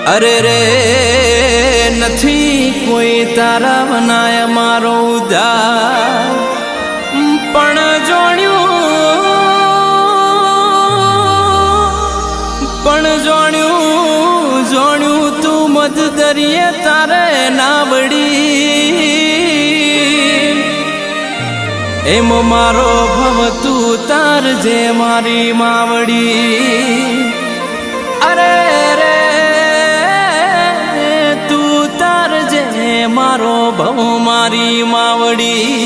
અરે રે નથી કોઈ તારા બનાય મારો ઉદાર પણ જોણ્યું તું મધ દરિયે તારે ના વળી એમ મારો ભવ તું તાર જે મારી માવડી અરે રે તું તાર જે મારો ભવ મારી માવડી